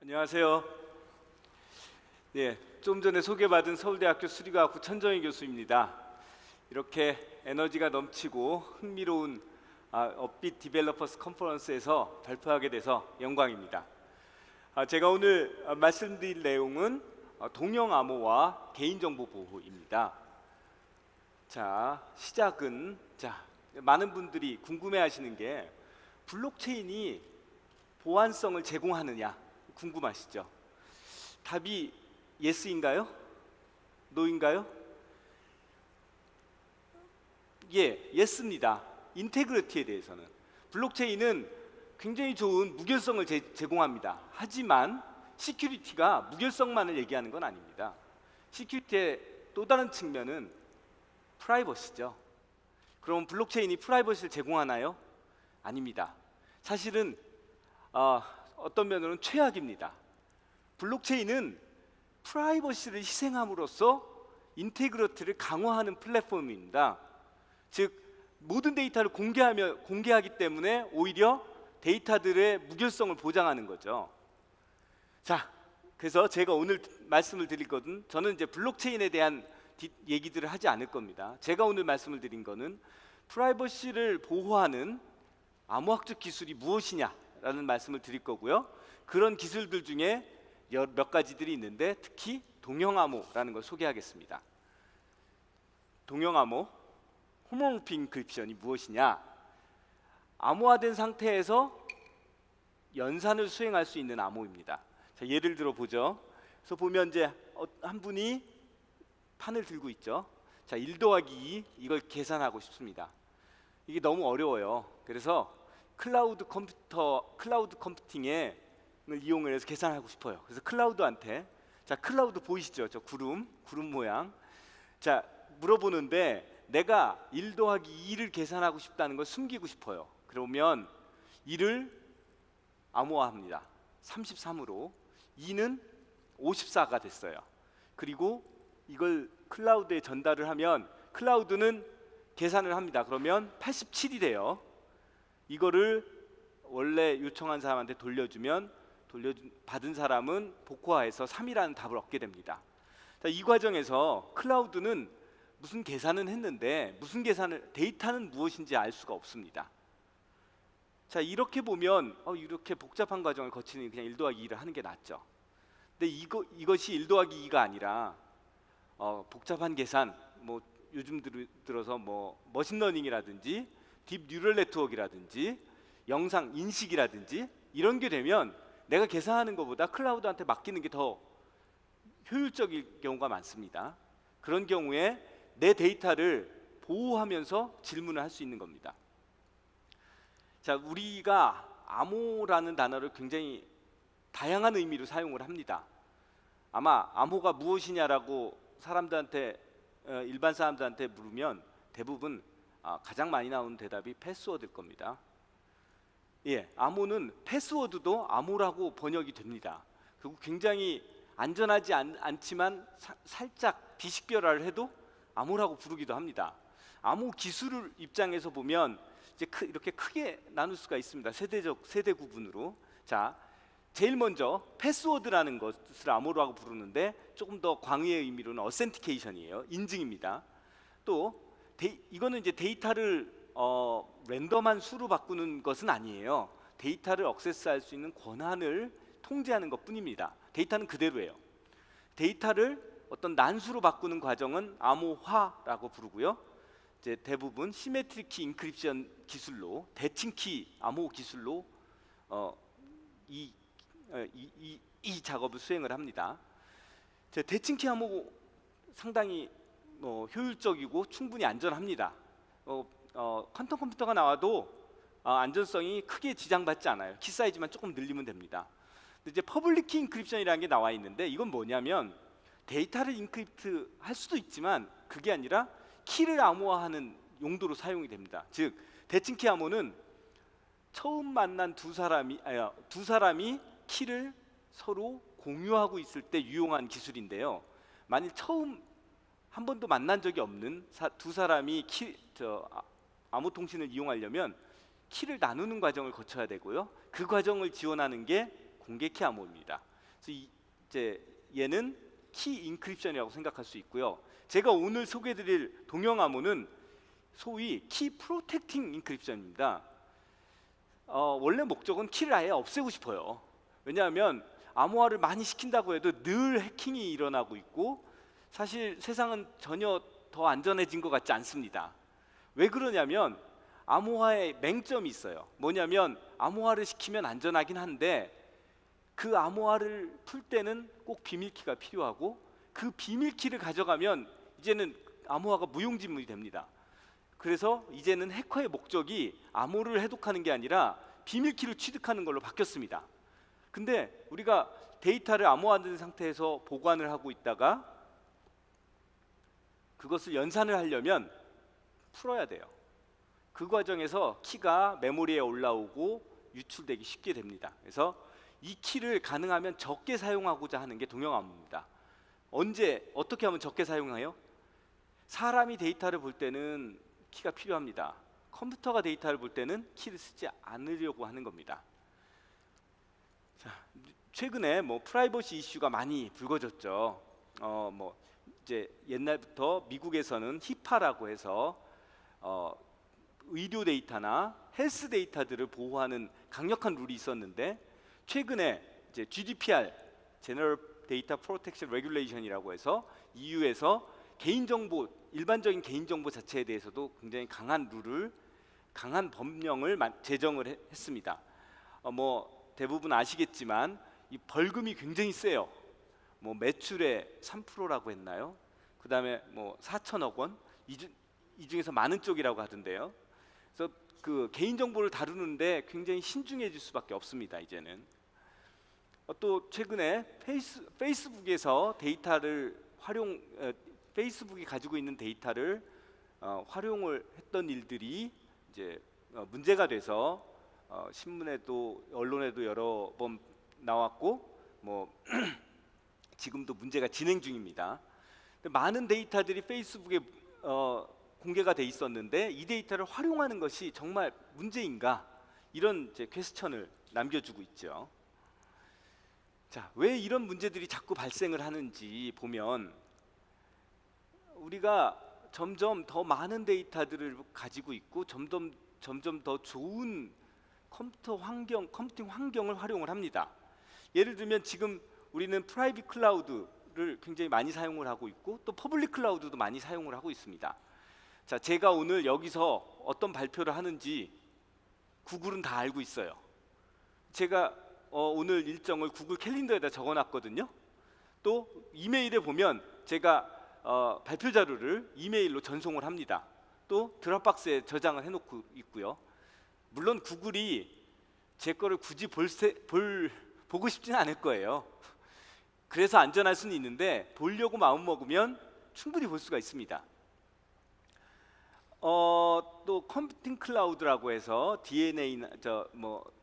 안녕하세요. 네, 좀 전에 소개받은 서울대학교 수리과학부 천정희 교수입니다. 이렇게 에너지가 넘치고 흥미로운 업빛 디벨로퍼스 컨퍼런스에서 발표하게 돼서 영광입니다. 제가 오늘 말씀드릴 내용은 동형 암호와 개인정보 보호입니다. 시작은 많은 분들이 궁금해하시는 게 블록체인이 보안성을 제공하느냐 궁금하시죠? 답이 예스인가요? 노인가요? 예스입니다. 인테그리티에 대해서는 블록체인은 굉장히 좋은 무결성을 제공합니다. 하지만 시큐리티가 무결성만을 얘기하는 건 아닙니다. 시큐리티의 또 다른 측면은 프라이버시죠. 그럼 블록체인이 프라이버시를 제공하나요? 아닙니다. 사실은 어떤 면으로는 최악입니다. 블록체인은 프라이버시를 희생함으로써 인테그리티를 강화하는 플랫폼입니다. 즉 모든 데이터를 공개하기 때문에 오히려 데이터들의 무결성을 보장하는 거죠. 그래서 제가 오늘 말씀을 드릴 것은 저는 이제 블록체인에 대한 얘기들을 하지 않을 겁니다. 제가 오늘 말씀을 드린 거는 프라이버시를 보호하는 암호학적 기술이 무엇이냐라는 말씀을 드릴 거고요. 그런 기술들 중에 몇 가지들이 있는데 특히 동형암호라는 걸 소개하겠습니다. 동형암호, 호모모피 인크립션이 무엇이냐? 암호화된 상태에서 연산을 수행할 수 있는 암호입니다. 예를 들어 보죠. 그래서 보면 이제 한 분이 판을 들고 있죠. 1 더하기 2 이걸 계산하고 싶습니다. 이게 너무 어려워요. 그래서 클라우드 컴퓨팅을 이용을 해서 계산하고 싶어요. 그래서 클라우드한테 클라우드 보이시죠? 저 구름 모양. 물어보는데 내가 1 더하기 2를 계산하고 싶다는 걸 숨기고 싶어요. 그러면 1을 암호화합니다. 33으로 2는 54가 됐어요. 그리고 이걸 클라우드에 전달을 하면 클라우드는 계산을 합니다. 그러면 87이 돼요. 이거를 원래 요청한 사람한테 받은 사람은 복호화해서 3이라는 답을 얻게 됩니다. 이 과정에서 클라우드는 무슨 계산은 했는데 데이터는 무엇인지 알 수가 없습니다. 이렇게 보면 이렇게 복잡한 과정을 거치는 그냥 1 더하기 2를 하는 게 낫죠. 근데 이것이 1 더하기 2가 아니라 복잡한 계산, 요즘 들어서 머신러닝이라든지 딥 뉴럴 네트워크라든지 영상 인식이라든지 이런 게 되면 내가 계산하는 것보다 클라우드한테 맡기는 게 더 효율적일 경우가 많습니다. 그런 경우에 내 데이터를 보호하면서 질문을 할 수 있는 겁니다. 우리가 암호라는 단어를 굉장히 다양한 의미로 사용을 합니다. 아마 암호가 무엇이냐라고 일반 사람들한테 물으면 대부분 가장 많이 나오는 대답이 패스워드일 겁니다. 암호는 패스워드도 암호라고 번역이 됩니다. 그리고 굉장히 안전하지 않지만 살짝 비식별화를 해도 암호라고 부르기도 합니다. 암호 기술 입장에서 보면 이제 이렇게 크게 나눌 수가 있습니다. 세대 구분으로. 제일 먼저 패스워드라는 것을 암호라고 부르는데 조금 더 광의의 의미로는 어센티케이션이에요. 인증입니다. 또 이거는 이제 데이터를 랜덤한 수로 바꾸는 것은 아니에요. 데이터를 액세스할 수 있는 권한을 통제하는 것뿐입니다. 데이터는 그대로예요. 데이터를 어떤 난수로 바꾸는 과정은 암호화라고 부르고요. 이제 대부분 시메트릭 키 인크립션 기술로 대칭키 암호 기술로 이 작업을 수행을 합니다. 대칭키 암호 상당히 효율적이고 충분히 안전합니다. 퀀텀 컴퓨터가 나와도 안전성이 크게 지장받지 않아요. 키 사이즈만 조금 늘리면 됩니다. 근데 이제 퍼블릭 키 인크립션이라는 게 나와 있는데 이건 뭐냐면 데이터를 인크립트 할 수도 있지만 그게 아니라 키를 암호화하는 용도로 사용이 됩니다. 즉 대칭키 암호는 처음 만난 두 사람이 키를 서로 공유하고 있을 때 유용한 기술인데요. 만일 한 번도 만난 적이 없는 두 사람이 암호 통신을 이용하려면 키를 나누는 과정을 거쳐야 되고요. 그 과정을 지원하는 게 공개키 암호입니다. 그래서 이제 얘는 키 인크립션이라고 생각할 수 있고요. 제가 오늘 소개해드릴 동형 암호는 소위 키 프로텍팅 인크립션입니다. 원래 목적은 키를 아예 없애고 싶어요. 왜냐하면 암호화를 많이 시킨다고 해도 늘 해킹이 일어나고 있고 사실 세상은 전혀 더 안전해진 것 같지 않습니다. 왜 그러냐면 암호화의 맹점이 있어요. 뭐냐면 암호화를 시키면 안전하긴 한데 그 암호화를 풀 때는 꼭 비밀키가 필요하고 그 비밀키를 가져가면 이제는 암호화가 무용지물이 됩니다. 그래서 이제는 해커의 목적이 암호를 해독하는 게 아니라 비밀키를 취득하는 걸로 바뀌었습니다. 근데 우리가 데이터를 암호화된 상태에서 보관을 하고 있다가 그것을 연산을 하려면 풀어야 돼요. 그 과정에서 키가 메모리에 올라오고 유출되기 쉽게 됩니다. 그래서 이 키를 가능하면 적게 사용하고자 하는 게 동형 암호입니다. 언제 어떻게 하면 적게 사용해요? 사람이 데이터를 볼 때는 키가 필요합니다. 컴퓨터가 데이터를 볼 때는 키를 쓰지 않으려고 하는 겁니다. 자, 최근에 프라이버시 이슈가 많이 불거졌죠. 이제 옛날부터 미국에서는 히파라고 해서 의료 데이터나 헬스 데이터들을 보호하는 강력한 룰이 있었는데 최근에 이제 GDPR (General Data Protection Regulation이라고 해서 EU에서 개인정보 일반적인 개인정보 자체에 대해서도 굉장히 강한 법령을 제정을 했습니다. 대부분 아시겠지만 이 벌금이 굉장히 세요. 매출의 3%라고 했나요? 그 다음에 4천억 원 이 중에서 많은 쪽이라고 하던데요. 그래서 그 개인정보를 다루는데 굉장히 신중해질 수밖에 없습니다. 이제는 또 최근에 페이스북에서 페이스북이 가지고 있는 데이터를 활용을 했던 일들이 이제 문제가 돼서 신문에도 언론에도 여러 번 나왔고 지금도 문제가 진행 중입니다. 많은 데이터들이 페이스북에 공개가 돼 있었는데 이 데이터를 활용하는 것이 정말 문제인가? 이런 이제 퀘스천을 남겨주고 있죠. 자, 왜 이런 문제들이 자꾸 발생을 하는지 보면 우리가 점점 더 많은 데이터들을 가지고 있고 점점 더 좋은 컴퓨팅 환경을 활용을 합니다. 예를 들면 지금 우리는 프라이빗 클라우드를 굉장히 많이 사용을 하고 있고 또 퍼블릭 클라우드도 많이 사용을 하고 있습니다. 자, 제가 오늘 여기서 어떤 발표를 하는지 구글은 다 알고 있어요. 제가 오늘 일정을 구글 캘린더에다 적어놨거든요. 또 이메일에 보면 제가 발표 자료를 이메일로 전송을 합니다. 또 드랍박스에 저장을 해놓고 있고요. 물론 구글이 제 거를 굳이 보고 싶지는 않을 거예요. 그래서 안전할 수는 있는데 보려고 마음먹으면 충분히 볼 수가 있습니다. 또 컴퓨팅 클라우드라고 해서 DNA나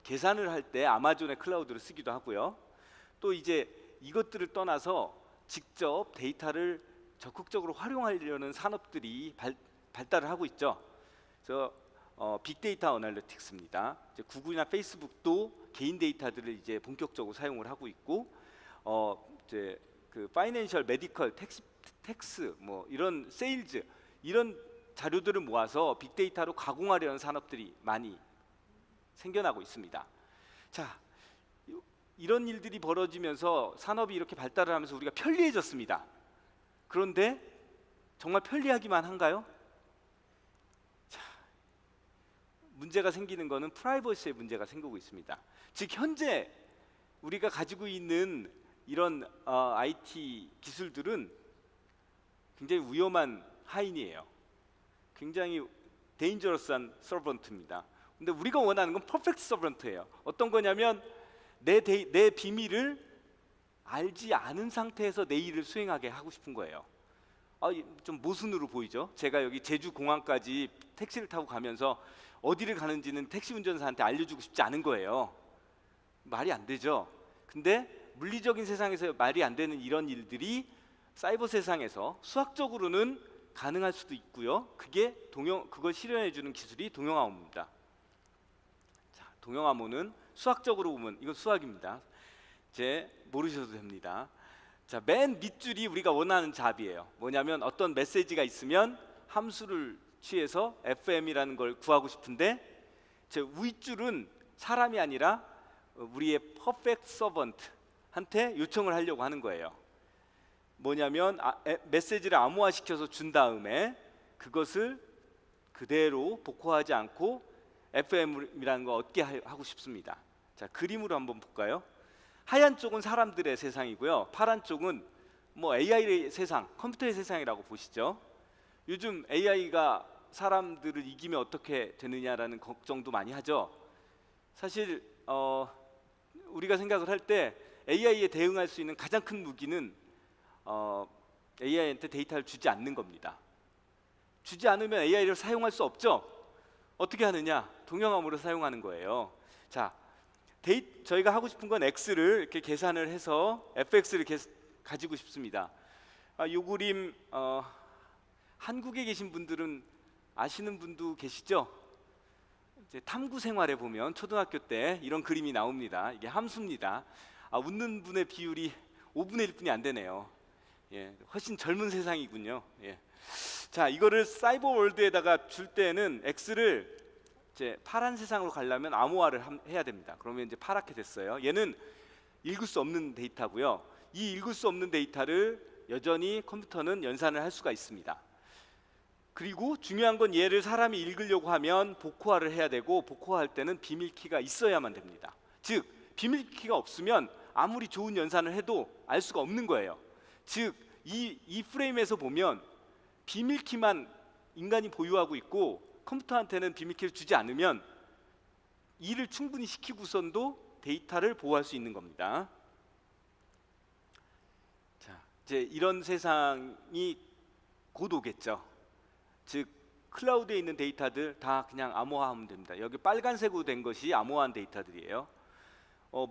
계산을 할 때 아마존의 클라우드를 쓰기도 하고요. 또 이제 이것들을 떠나서 직접 데이터를 적극적으로 활용하려는 산업들이 발달을 하고 있죠. 그래서 빅데이터 어널리틱스입니다. 이제 구글이나 페이스북도 개인 데이터들을 이제 본격적으로 사용을 하고 있고, 이제 그 파이낸셜, 메디컬, 텍스, 이런 세일즈 이런 자료들을 모아서 빅데이터로 가공하려는 산업들이 많이 생겨나고 있습니다. 자, 이런 일들이 벌어지면서 산업이 이렇게 발달을 하면서 우리가 편리해졌습니다. 그런데 정말 편리하기만 한가요? 자, 문제가 생기는 것은 프라이버시의 문제가 생기고 있습니다. 즉 현재 우리가 가지고 있는 이런 IT 기술들은 굉장히 위험한 하인이에요. 굉장히 데인저러스한 서번트입니다. 근데 우리가 원하는 건 퍼펙트 서번트예요. 어떤 거냐면 내 비밀을 알지 않은 상태에서 내 일을 수행하게 하고 싶은 거예요. 좀 모순으로 보이죠? 제가 여기 제주 공항까지 택시를 타고 가면서 어디를 가는지는 택시 운전사한테 알려주고 싶지 않은 거예요. 말이 안 되죠? 근데 물리적인 세상에서 말이 안 되는 이런 일들이 사이버 세상에서 수학적으로는 가능할 수도 있고요. 그걸 실현해 주는 기술이 동형암호입니다. 자, 동형암호는 수학적으로 보면 이건 수학입니다. 이제 모르셔도 됩니다. 자, 맨 밑줄이 우리가 원하는 잡이에요. 뭐냐면 어떤 메시지가 있으면 함수를 취해서 FM이라는 걸 구하고 싶은데, 제 윗줄은 사람이 아니라 우리의 퍼펙트 서번트한테 요청을 하려고 하는 거예요. 뭐냐면 메시지를 암호화시켜서 준 다음에 그것을 그대로 복호하지 않고 FM이라는 거 얻게 하고 싶습니다. 자, 그림으로 한번 볼까요? 하얀 쪽은 사람들의 세상이고요, 파란 쪽은 뭐 AI의 세상, 컴퓨터의 세상이라고 보시죠. 요즘 AI가 사람들을 이기면 어떻게 되느냐라는 걱정도 많이 하죠. 사실 우리가 생각을 할 때 AI에 대응할 수 있는 가장 큰 무기는 AI한테 데이터를 주지 않는 겁니다. 주지 않으면 AI를 사용할 수 없죠. 어떻게 하느냐? 동영암으로 사용하는 거예요. 자, 저희가 하고 싶은 건 X를 이렇게 계산을 해서 FX를 가지고 싶습니다. 이 그림 한국에 계신 분들은 아시는 분도 계시죠? 이제 탐구 생활에 보면 초등학교 때 이런 그림이 나옵니다. 이게 함수입니다. 웃는 분의 비율이 5분의 1뿐이 안 되네요. 예, 훨씬 젊은 세상이군요. 예. 자, 이거를 사이버 월드에다가 줄 때는 X를 이제 파란 세상으로 가려면 암호화를 해야 됩니다. 그러면 이제 파랗게 됐어요. 얘는 읽을 수 없는 데이터고요. 이 읽을 수 없는 데이터를 여전히 컴퓨터는 연산을 할 수가 있습니다. 그리고 중요한 건 얘를 사람이 읽으려고 하면 복호화를 해야 되고, 복호화할 때는 비밀키가 있어야만 됩니다. 즉, 비밀키가 없으면 아무리 좋은 연산을 해도 알 수가 없는 거예요. 즉, 이 프레임에서 보면 비밀키만 인간이 보유하고 있고 컴퓨터한테는 비밀키를 주지 않으면 일을 충분히 시키고선도 데이터를 보호할 수 있는 겁니다. 자, 이제 이런 세상이 곧 오겠죠. 즉, 클라우드에 있는 데이터들 다 그냥 암호화하면 됩니다. 여기 빨간색으로 된 것이 암호화한 데이터들이에요.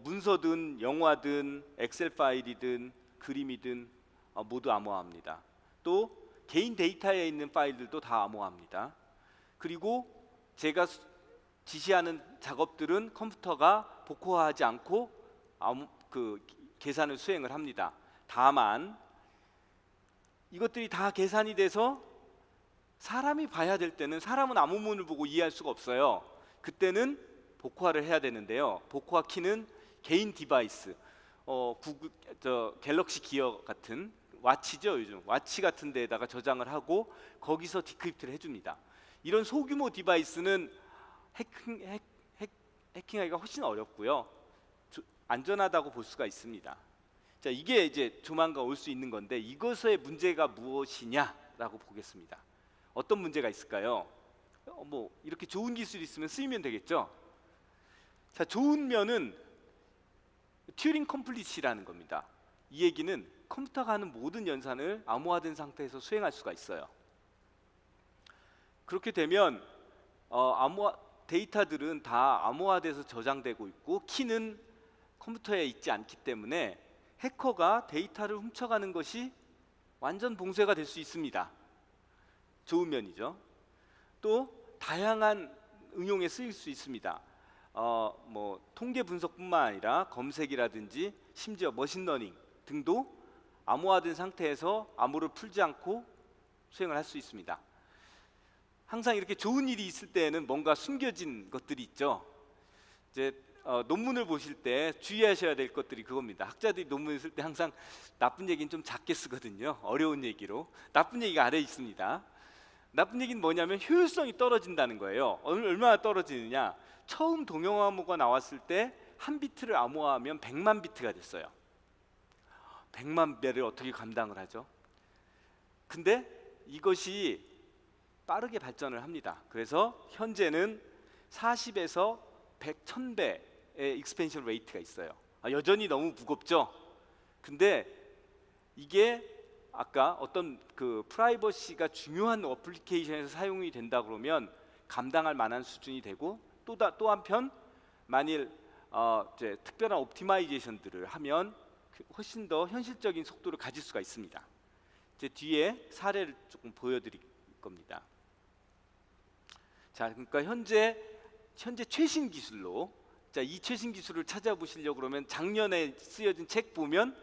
문서든 영화든 엑셀 파일이든 그림이든 모두 암호화합니다. 또 개인 데이터에 있는 파일들도 다 암호화합니다. 그리고 제가 지시하는 작업들은 컴퓨터가 복호화하지 않고 계산을 수행을 합니다. 다만 이것들이 다 계산이 돼서 사람이 봐야 될 때는, 사람은 암호문을 보고 이해할 수가 없어요. 그때는 복호화를 해야 되는데요. 복호화 키는 개인 디바이스, 갤럭시 기어 같은 와치죠. 요즘 와치 같은 데에다가 저장을 하고 거기서 디크립트를 해줍니다. 이런 소규모 디바이스는 해킹하기가 훨씬 어렵고요, 안전하다고 볼 수가 있습니다. 자, 이게 이제 조만간 올 수 있는 건데, 이것의 문제가 무엇이냐라고 보겠습니다. 어떤 문제가 있을까요? 뭐 이렇게 좋은 기술이 있으면 쓰이면 되겠죠. 자, 좋은 면은 튜링 컴플리시라는 겁니다. 이 얘기는 컴퓨터가 하는 모든 연산을 암호화된 상태에서 수행할 수가 있어요. 그렇게 되면 데이터들은 다 암호화돼서 저장되고 있고 키는 컴퓨터에 있지 않기 때문에 해커가 데이터를 훔쳐가는 것이 완전 봉쇄가 될 수 있습니다. 좋은 면이죠. 또 다양한 응용에 쓰일 수 있습니다. 뭐 통계 분석뿐만 아니라 검색이라든지 심지어 머신러닝 등도 암호화된 상태에서 암호를 풀지 않고 수행을 할 수 있습니다. 항상 이렇게 좋은 일이 있을 때에는 뭔가 숨겨진 것들이 있죠. 이제 논문을 보실 때 주의하셔야 될 것들이 그겁니다. 학자들이 논문을 쓸 때 항상 나쁜 얘기는 좀 작게 쓰거든요. 어려운 얘기로. 나쁜 얘기가 아래에 있습니다. 나쁜 얘기는 뭐냐면 효율성이 떨어진다는 거예요. 얼마나 떨어지느냐? 처음 동영암호가 나왔을 때 한 비트를 암호화하면 100만 비트가 됐어요. 100만 배를 어떻게 감당을 하죠? 근데 이것이 빠르게 발전을 합니다. 그래서 현재는 40에서 100, 1000배의 익스펜션 레이트가 있어요. 여전히 너무 무겁죠? 근데 이게 아까 어떤 그 프라이버시가 중요한 어플리케이션에서 사용이 된다 그러면 감당할 만한 수준이 되고, 또 한편 만일 이제 특별한 옵티마이제이션들을 하면 훨씬 더 현실적인 속도를 가질 수가 있습니다. 이제 뒤에 사례를 조금 보여드릴 겁니다. 자, 그러니까 현재 최신 기술로 자, 이 최신 기술을 찾아보시려고 그러면 작년에 쓰여진 책 보면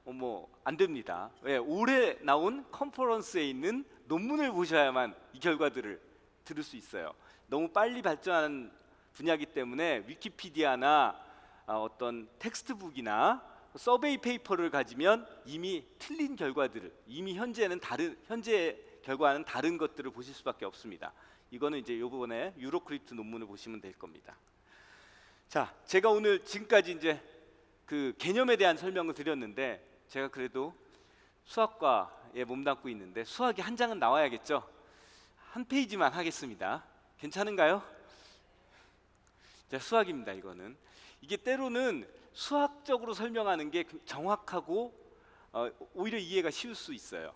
뭐 안 됩니다. 왜? 올해 나온 컨퍼런스에 있는 논문을 보셔야만 이 결과들을 들을 수 있어요. 너무 빨리 발전하는 분야이기 때문에 위키피디아나 어떤 텍스트북이나 서베이 페이퍼를 가지면 이미 틀린 결과들을, 이미 현재 결과는 다른 것들을 보실 수밖에 없습니다. 이거는 이제 요번에 유로크립트 논문을 보시면 될 겁니다. 자, 제가 오늘 지금까지 이제 그 개념에 대한 설명을 드렸는데, 제가 그래도 수학과에 몸담고 있는데 수학이 한 장은 나와야겠죠. 한 페이지만 하겠습니다. 괜찮은가요? 자, 수학입니다. 이거는 이게 때로는 수학적으로 설명하는 게 정확하고 오히려 이해가 쉬울 수 있어요.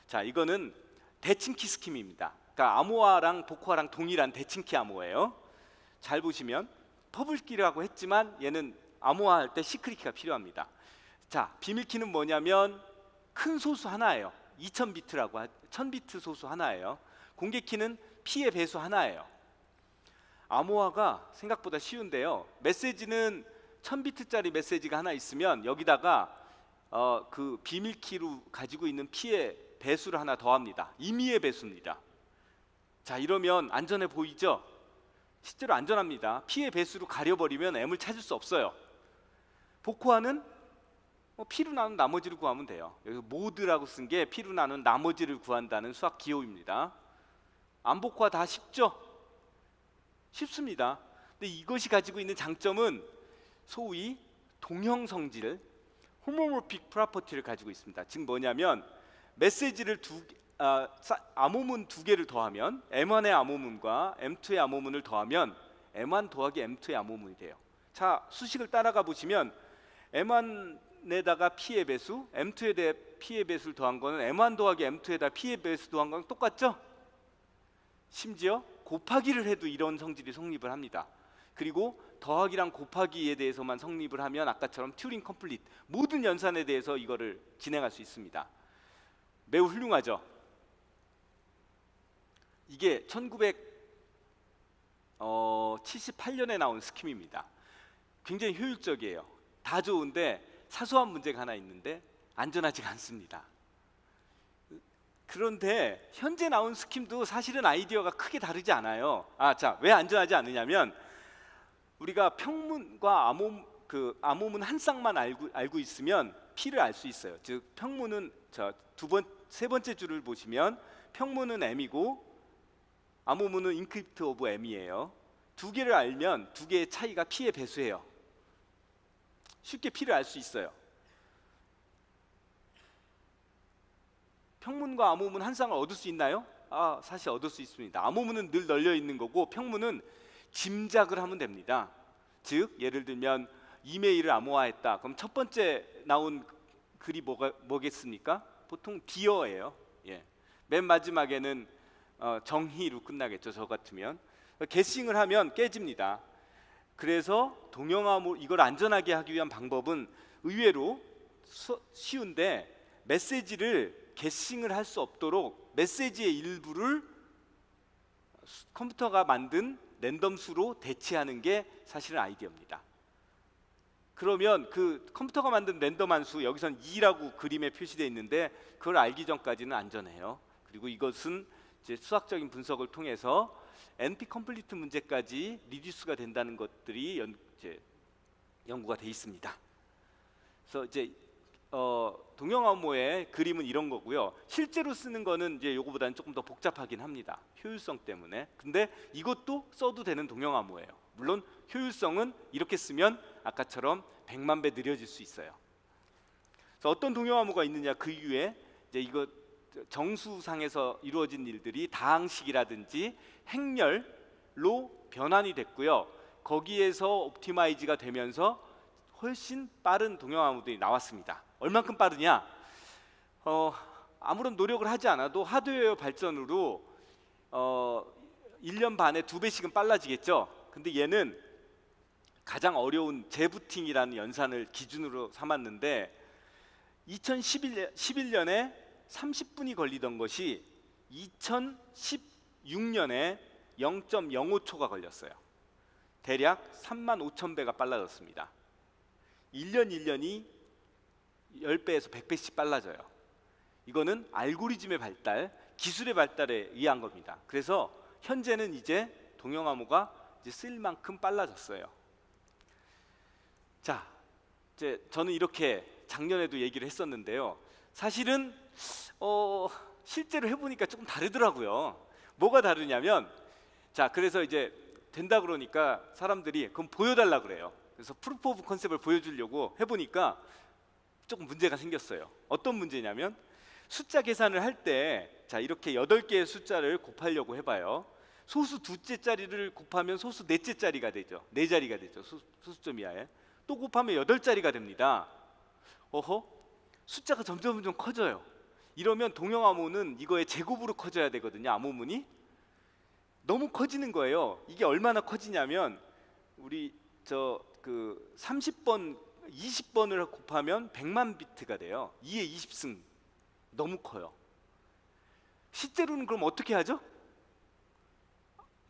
자, 이거는 대칭키 스킴입니다. 그러니까 암호화랑 복호화랑 동일한 대칭키 암호예요. 잘 보시면 퍼블키라고 했지만 얘는 암호화할 때 시크릿키가 필요합니다. 자, 비밀키는 뭐냐면 큰 소수 하나예요. 2000비트라고 1000비트 소수 하나예요. 공개키는 P의 배수 하나예요. 암호화가 생각보다 쉬운데요. 메시지는 1000비트짜리 메시지가 하나 있으면 여기다가 그 비밀키로 가지고 있는 P의 배수를 하나 더합니다. 임의의 배수입니다. 자, 이러면 안전해 보이죠? 실제로 안전합니다. P의 배수로 가려버리면 M을 찾을 수 없어요. 복호화는 P로 나눈 나머지를 구하면 돼요. 여기 모드라고 쓴 게 P로 나눈 나머지를 구한다는 수학 기호입니다. 암복호화 다 쉽죠? 쉽습니다. 근데 이것이 가지고 있는 장점은 소위 동형성질, 호모모픽 프로퍼티를 가지고 있습니다. 즉 뭐냐면 메시지를 암호문 두 개를 더하면 M1의 암호문과 M2의 암호문을 더하면 M1 더하기 M2의 암호문이 돼요. 자, 수식을 따라가 보시면 M1에다가 P의 배수, M2에 대해 P의 배수를 더한 거는 M1 더하기 M2에다 P의 배수 더한 거랑 똑같죠? 심지어 곱하기를 해도 이런 성질이 성립을 합니다. 그리고 더하기랑 곱하기에 대해서만 성립을 하면 아까처럼 튜링 컴플리트, 모든 연산에 대해서 이거를 진행할 수 있습니다. 매우 훌륭하죠? 이게 1978년에 나온 스킴입니다. 굉장히 효율적이에요. 다 좋은데 사소한 문제가 하나 있는데 안전하지가 않습니다. 그런데 현재 나온 스킴도 사실은 아이디어가 크게 다르지 않아요. 자, 왜 안전하지 않느냐면 우리가 평문과 암호문 한 쌍만 알고 있으면 P를 알 수 있어요. 즉 평문은 세 번째 줄을 보시면 평문은 M이고 암호문은 인크립트 오브 M이에요. 두 개를 알면 두 개의 차이가 P의 배수예요. 쉽게 P를 알 수 있어요. 평문과 암호문 한 쌍을 얻을 수 있나요? 사실 얻을 수 있습니다. 암호문은 늘 널려 있는 거고 평문은 짐작을 하면 됩니다. 즉 예를 들면 이메일을 암호화했다. 그럼 첫 번째 나온 글이 뭐겠습니까? 보통 디어예요. 맨 마지막에는 정희로 끝나겠죠. 저 같으면 게싱을 하면 깨집니다. 그래서 동형암호 이걸 안전하게 하기 위한 방법은 의외로 쉬운데 메시지를 게싱을 할 수 없도록 메시지의 일부를 컴퓨터가 만든 랜덤 수로 대체하는 게 사실은 아이디어입니다. 그러면 그 컴퓨터가 만든 랜덤한 수, 여기선 2라고 그림에 표시되어 있는데 그걸 알기 전까지는 안전해요. 그리고 이것은 이제 수학적인 분석을 통해서 NP 컴플리트 문제까지 리듀스가 된다는 것들이 연구가 돼 있습니다. 그래서 이제 동형암호의 그림은 이런 거고요. 실제로 쓰는 거는 이제 요거보다는 조금 더 복잡하긴 합니다. 효율성 때문에. 근데 이것도 써도 되는 동형암호예요. 물론 효율성은 이렇게 쓰면 아까처럼 100만 배 느려질 수 있어요. 그래서 어떤 동형암호가 있느냐, 그 이유에 이제 이거 정수상에서 이루어진 일들이 다항식이라든지 행렬로 변환이 됐고요. 거기에서 옵티마이즈가 되면서 훨씬 빠른 동형암호들이 나왔습니다. 얼만큼 빠르냐? 아무런 노력을 하지 않아도 하드웨어 발전으로 1년 반에 2배씩은 빨라지겠죠. 근데 얘는 가장 어려운 재부팅이라는 연산을 기준으로 삼았는데 2011년에 30분이 걸리던 것이 2016년에 0.05초가 걸렸어요. 대략 35,000배가 빨라졌습니다. 1년 1년이 10배에서 100배씩 빨라져요. 이거는 알고리즘의 발달, 기술의 발달에 의한 겁니다. 그래서 현재는 이제 동형암호가 이제 쓸 만큼 빨라졌어요. 자, 이제 저는 이렇게 작년에도 얘기를 했었는데요. 사실은 실제로 해보니까 조금 다르더라고요. 뭐가 다르냐면, 자, 그래서 이제 된다 그러니까 사람들이 그럼 보여달라 그래요. 그래서 프루프 오브 컨셉을 보여주려고 해보니까 조금 문제가 생겼어요. 어떤 문제냐면, 숫자 계산을 할 때, 자, 이렇게 8개의 숫자를 곱하려고 해봐요. 소수 두째 자리를 곱하면 소수 넷째 자리가 되죠. 4자리가 되죠. 소수점 이하에. 또 곱하면 8자리가 됩니다. 어허? 숫자가 점점 커져요. 이러면 동형암호는 이거의 제곱으로 커져야 되거든요. 암호문이 너무 커지는 거예요. 이게 얼마나 커지냐면, 우리 30번, 20번을 곱하면 100만 비트가 돼요. 2의 20승. 너무 커요. 실제로는 그럼 어떻게 하죠?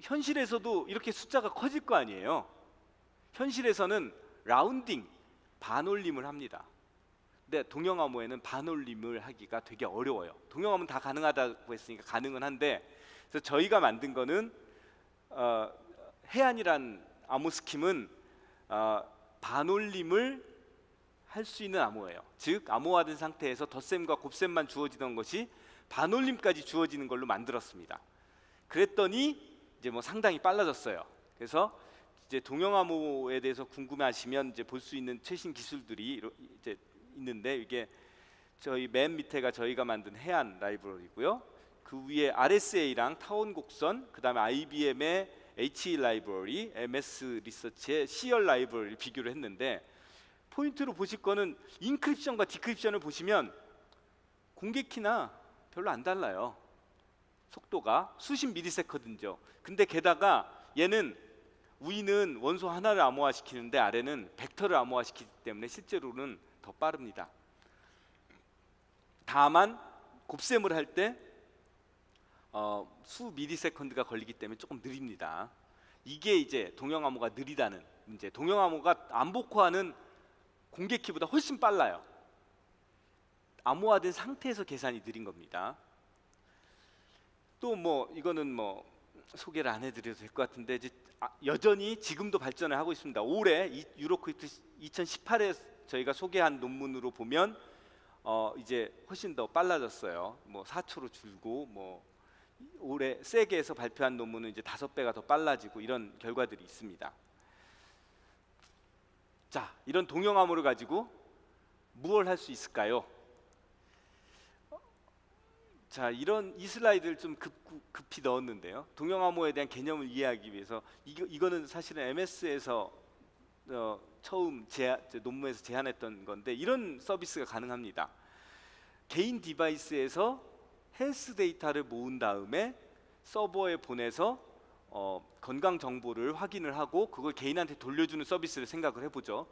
현실에서도 이렇게 숫자가 커질 거 아니에요. 현실에서는 라운딩, 반올림을 합니다. 근데 동형암호에는 반올림을 하기가 되게 어려워요. 동형암호는 다 가능하다고 했으니까 가능은 한데, 그래서 저희가 만든 거는 해안이란 암호 스킴은 반올림을 할 수 있는 암호예요. 즉, 암호화된 상태에서 덧셈과 곱셈만 주어지던 것이 반올림까지 주어지는 걸로 만들었습니다. 그랬더니 이제 뭐 상당히 빨라졌어요. 그래서 이제 동형암호에 대해서 궁금해하시면 이제 볼 수 있는 최신 기술들이 이제 있는데, 이게 저희 맨 밑에가 저희가 만든 해안 라이브러리고요. 그 위에 RSA랑 타원 곡선, 그다음에 IBM의 HE 라이브러리, MS 리서치의 CL 라이브러리를 비교를 했는데, 포인트로 보실 거는 인크립션과 디크립션을 보시면 공개키나 별로 안 달라요. 속도가 수십 미리세컨드죠. 근데 게다가 얘는 위는 원소 하나를 암호화시키는데 아래는 벡터를 암호화시키기 때문에 실제로는 더 빠릅니다. 다만 곱셈을 할 때 수 미리세컨드가 걸리기 때문에 조금 느립니다. 이게 이제 동형암호가 느리다는 문제. 동형암호가 암복화하는 공개키보다 훨씬 빨라요. 암호화된 상태에서 계산이 느린 겁니다. 또 뭐 이거는 뭐 소개를 안 해드려도 될 것 같은데, 이제 여전히 지금도 발전을 하고 있습니다. 올해 유로크위트 2018에 저희가 소개한 논문으로 보면 이제 훨씬 더 빨라졌어요. 뭐 4초로 줄고, 뭐 올해 세계에서 발표한 논문은 이제 5배가 더 빨라지고, 이런 결과들이 있습니다. 자, 이런 동형암호를 가지고 무엇을 할 수 있을까요? 자, 이 슬라이드를 좀 급히 넣었는데요. 동형암호에 대한 개념을 이해하기 위해서 이거는 사실은 MS에서 처음 논문에서 제안했던 건데, 이런 서비스가 가능합니다. 개인 디바이스에서 헬스 데이터를 모은 다음에 서버에 보내서 건강 정보를 확인을 하고 그걸 개인한테 돌려주는 서비스를 생각을 해보죠.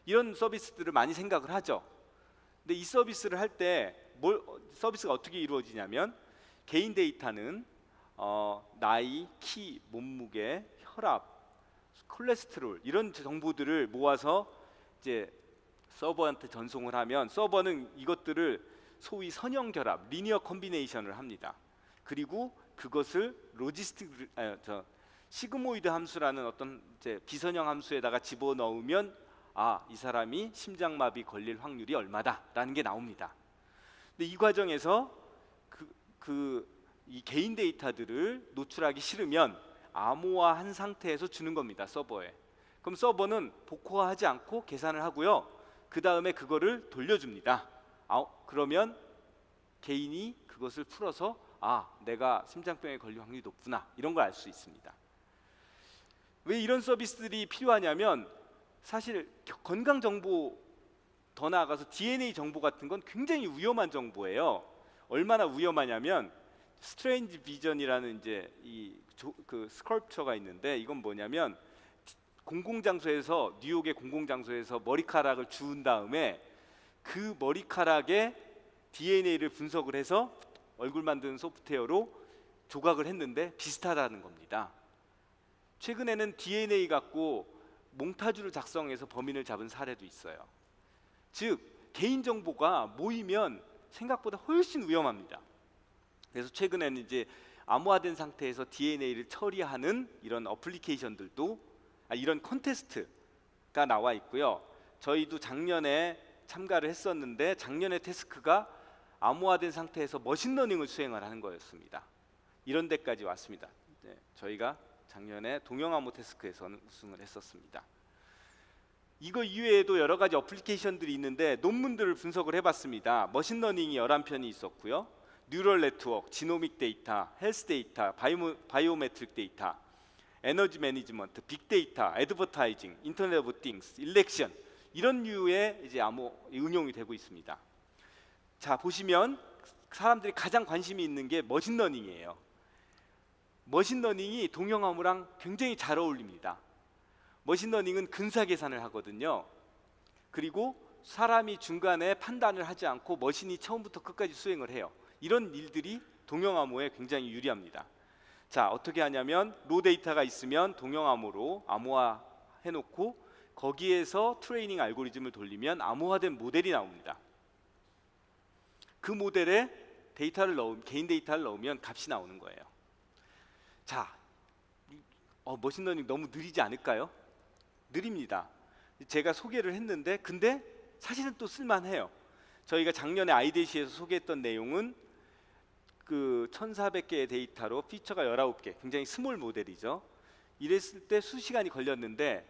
이런 서비스들을 많이 생각을 하죠. 근데 이 서비스를 할 때 서비스가 어떻게 이루어지냐면, 개인 데이터는 나이, 키, 몸무게, 혈압, 콜레스테롤, 이런 정보들을 모아서 이제 서버한테 전송을 하면, 서버는 이것들을 소위 선형결합, 리니어 컨비네이션을 합니다. 그리고 그것을 시그모이드 함수라는 어떤 이제 비선형 함수에다가 집어넣으면, 이 사람이 심장마비 걸릴 확률이 얼마다라는 게 나옵니다. 근데 이 과정에서 이 개인 데이터들을 노출하기 싫으면 암호화한 상태에서 주는 겁니다, 서버에. 그럼 서버는 복호화하지 않고 계산을 하고요. 그 다음에 그거를 돌려줍니다. 그러면 개인이 그것을 풀어서 내가 심장병에 걸릴 확률이 높구나, 이런 걸 알 수 있습니다. 왜 이런 서비스들이 필요하냐면, 사실 건강 정보, 더 나아가서 DNA 정보 같은 건 굉장히 위험한 정보예요. 얼마나 위험하냐면, 스트레인지 비전이라는 이제 그 스컬프처가 있는데, 이건 뭐냐면 공공장소에서, 뉴욕의 공공장소에서 머리카락을 주운 다음에 그 머리카락에 DNA를 분석을 해서 얼굴 만드는 소프트웨어로 조각을 했는데 비슷하다는 겁니다. 최근에는 DNA 갖고 몽타주를 작성해서 범인을 잡은 사례도 있어요. 즉 개인정보가 모이면 생각보다 훨씬 위험합니다. 그래서 최근에는 이제 암호화된 상태에서 DNA를 처리하는 이런 어플리케이션들도 이런 콘테스트가 나와 있고요. 저희도 작년에 참가를 했었는데 작년의 태스크가 암호화된 상태에서 머신러닝을 수행을 하는 거였습니다. 이런 데까지 왔습니다. 네, 저희가 작년에 동영암호 태스크에서는 우승을 했었습니다. 이거 이외에도 여러 가지 어플리케이션들이 있는데 논문들을 분석을 해봤습니다. 머신러닝이 11편이 있었고요. 뉴럴 네트워크, 지노믹 데이터, 헬스 데이터, 바이오메트릭 데이터, 에너지 매니지먼트, 빅데이터, 애드버타이징, 인터넷 오브 띵스, 일렉션 이런 류의 이제 암호 응용이 되고 있습니다. 자, 보시면 사람들이 가장 관심이 있는 게 머신러닝이에요. 머신러닝이 동영암호랑 굉장히 잘 어울립니다. 머신러닝은 근사 계산을 하거든요. 그리고 사람이 중간에 판단을 하지 않고 머신이 처음부터 끝까지 수행을 해요. 이런 일들이 동영암호에 굉장히 유리합니다. 자, 어떻게 하냐면 로 데이터가 있으면 동영암호로 암호화 해놓고 거기에서 트레이닝 알고리즘을 돌리면 암호화된 모델이 나옵니다. 그 모델에 개인 데이터를 넣으면 값이 나오는 거예요. 자, 머신러닝 너무 느리지 않을까요? 느립니다. 제가 소개를 했는데 근데 사실은 또 쓸만해요. 저희가 작년에 아이데시에서 소개했던 내용은 그 1400개의 데이터로 피처가 19개, 굉장히 스몰 모델이죠. 이랬을 때 수시간이 걸렸는데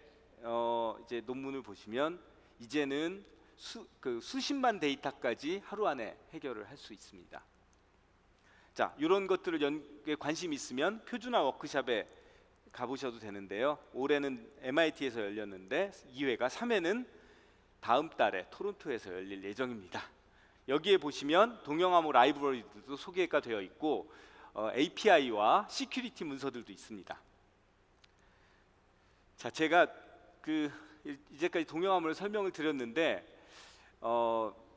이제 논문을 보시면 이제는 수십만 데이터까지 하루 안에 해결을 할 수 있습니다. 자, 이런 것들을 관심 있으면 표준화 워크숍에 가보셔도 되는데요. 올해는 MIT에서 열렸는데 2회가 3회는 다음 달에 토론토에서 열릴 예정입니다. 여기에 보시면 동영암호 라이브러리들도 소개가 되어 있고 API와 시큐리티 문서들도 있습니다. 자, 제가 이제까지 동영암호를 설명을 드렸는데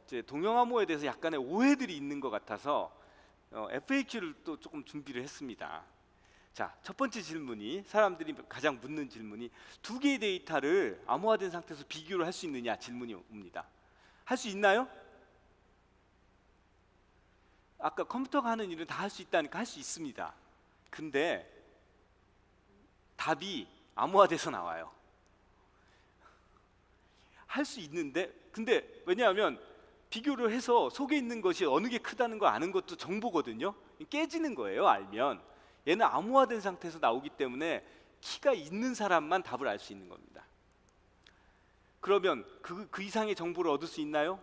이제 동영암호에 대해서 약간의 오해들이 있는 것 같아서 FAQ를 또 조금 준비를 했습니다. 자, 첫 번째 질문이 사람들이 가장 묻는 질문이 두 개의 데이터를 암호화된 상태에서 비교를 할 수 있느냐 질문이 옵니다. 할 수 있나요? 아까 컴퓨터가 하는 일은 다 할 수 있다니까 할 수 있습니다. 근데 답이 암호화돼서 나와요. 할 수 있는데 근데 왜냐하면 비교를 해서 속에 있는 것이 어느 게 크다는 거 아는 것도 정보거든요. 깨지는 거예요. 알면 얘는 암호화된 상태에서 나오기 때문에 키가 있는 사람만 답을 알 수 있는 겁니다. 그러면 그 이상의 정보를 얻을 수 있나요?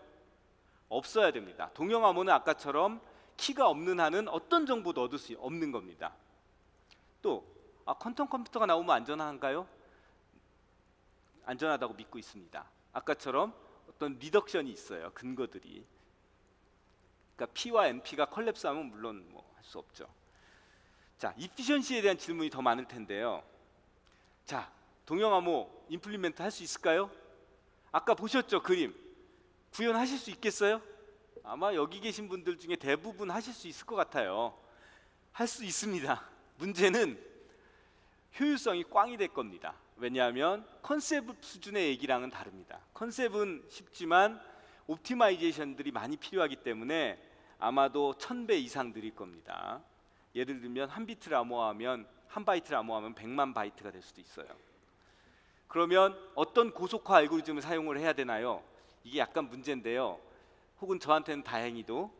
없어야 됩니다. 동영암호는 아까처럼 키가 없는 한은 어떤 정보도 얻을 수 없는 겁니다. 또 퀀텀 컴퓨터가 나오면 안전한가요? 안전하다고 믿고 있습니다. 아까처럼 어떤 리덕션이 있어요. 근거들이. 그러니까 P와 NP가 컬랩스하면 물론 뭐 할 수 없죠. 자, 이피션시에 대한 질문이 더 많을 텐데요. 자, 동영암호 임플리멘트 할 수 있을까요? 아까 보셨죠, 그림. 구현하실 수 있겠어요? 아마 여기 계신 분들 중에 대부분 하실 수 있을 것 같아요. 할 수 있습니다. 문제는 효율성이 꽝이 될 겁니다. 왜냐하면 컨셉 수준의 얘기랑은 다릅니다. 컨셉은 쉽지만 옵티마이제이션들이 많이 필요하기 때문에 아마도 1000배 이상 느릴 겁니다. 예를 들면 한 바이트를 암호화하면 100만 바이트가 될 수도 있어요. 그러면 어떤 고속화 알고리즘을 사용을 해야 되나요? 이게 약간 문제인데요. 혹은 저한테는 다행히도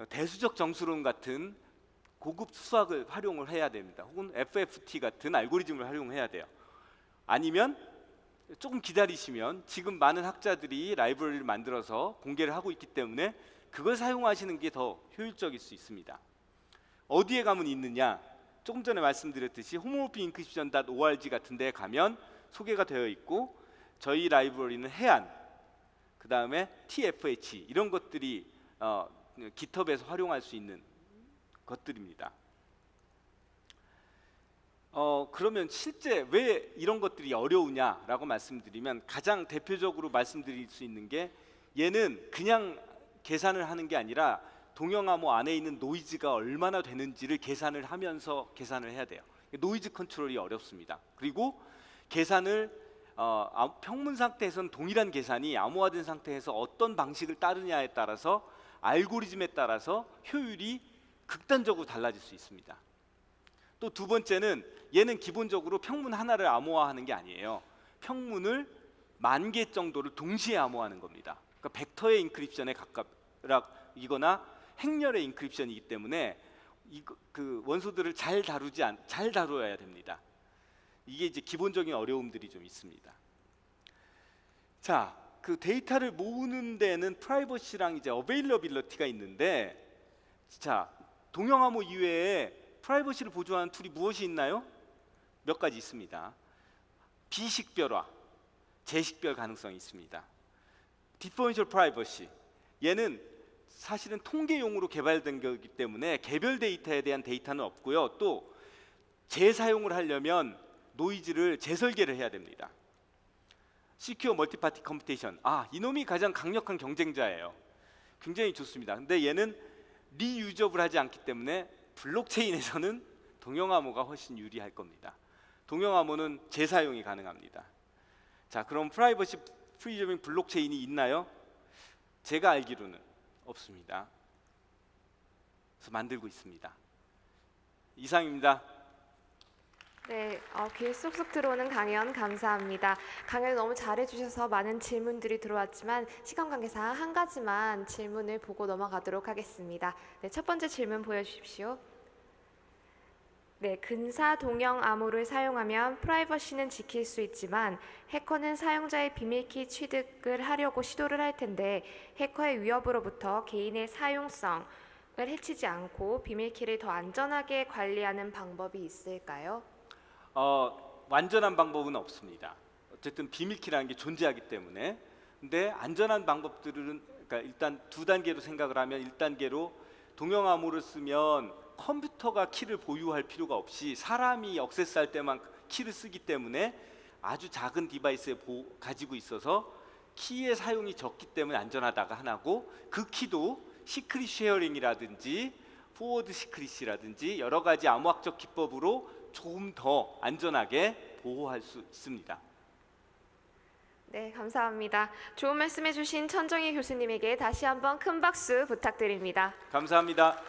대수적 정수론 같은 고급 수학을 활용을 해야 됩니다. 혹은 FFT 같은 알고리즘을 활용해야 돼요. 아니면 조금 기다리시면 지금 많은 학자들이 라이브러리를 만들어서 공개를 하고 있기 때문에 그걸 사용하시는 게 더 효율적일 수 있습니다. 어디에 가면 있느냐? 조금 전에 말씀드렸듯이 homomorphic-encryption.org 같은 데에 가면 소개가 되어 있고 저희 라이브러리는 해안, 그 다음에 TFH 이런 것들이 GitHub에서 활용할 수 있는 것들입니다. 그러면 실제 왜 이런 것들이 어려우냐라고 말씀드리면 가장 대표적으로 말씀드릴 수 있는 게 얘는 그냥 계산을 하는 게 아니라 동영암호 안에 있는 노이즈가 얼마나 되는지를 계산을 하면서 계산을 해야 돼요. 노이즈 컨트롤이 어렵습니다. 그리고 계산을 평문 상태에서는 동일한 계산이 암호화된 상태에서 어떤 방식을 따르냐에 따라서 알고리즘에 따라서 효율이 극단적으로 달라질 수 있습니다. 또 두 번째는 얘는 기본적으로 평문 하나를 암호화하는 게 아니에요. 평문을 10,000개 정도를 동시에 암호화하는 겁니다. 그러니까 벡터의 인크립션에 가깝거나 행렬의 인크립션이기 때문에 그 원소들을 잘 다루어야 됩니다. 이게 이제 기본적인 어려움들이 좀 있습니다. 자, 그 데이터를 모으는 데는 프라이버시랑 이제 어베일러빌리티가 있는데, 자, 동영암호 이외에 프라이버시를 보조하는 툴이 무엇이 있나요? 몇 가지 있습니다. 비식별화, 재식별 가능성이 있습니다. 디퍼런셜 프라이버시, 얘는 사실은 통계용으로 개발된 거기 때문에 개별 데이터에 대한 데이터는 없고요. 또 재사용을 하려면 노이즈를 재설계를 해야 됩니다. 시큐어 멀티파티 컴퓨테이션, 이놈이 가장 강력한 경쟁자예요. 굉장히 좋습니다. 근데 얘는 리유저블 하지 않기 때문에 블록체인에서는 동영암호가 훨씬 유리할 겁니다. 동영암호는 재사용이 가능합니다. 자, 그럼 프라이버시 프리저빙 블록체인이 있나요? 제가 알기로는 없습니다. 그래서 만들고 있습니다. 이상입니다. 네, 귀에 쏙쏙 들어오는 강연 감사합니다. 강연 너무 잘해주셔서 많은 질문들이 들어왔지만 시간 관계상 한 가지만 질문을 보고 넘어가도록 하겠습니다. 네, 첫 번째 질문 보여주십시오. 네, 근사 동형 암호를 사용하면 프라이버시는 지킬 수 있지만 해커는 사용자의 비밀키 취득을 하려고 시도를 할 텐데 해커의 위협으로부터 개인의 사용성을 해치지 않고 비밀키를 더 안전하게 관리하는 방법이 있을까요? 완전한 방법은 없습니다. 어쨌든 비밀키라는 게 존재하기 때문에. 근데 안전한 방법들은, 그러니까 일단 두 단계로 생각을 하면, 1단계로 동형암호를 쓰면 컴퓨터가 키를 보유할 필요가 없이 사람이 액세스할 때만 키를 쓰기 때문에 아주 작은 디바이스에 가지고 있어서 키의 사용이 적기 때문에 안전하다가 하나고, 그 키도 시크릿 쉐어링이라든지 포워드 시크릿이라든지 여러 가지 암호학적 기법으로 조금 더 안전하게 보호할 수 있습니다. 네, 감사합니다. 좋은 말씀해 주신 천정희 교수님에게 다시 한번 큰 박수 부탁드립니다. 감사합니다.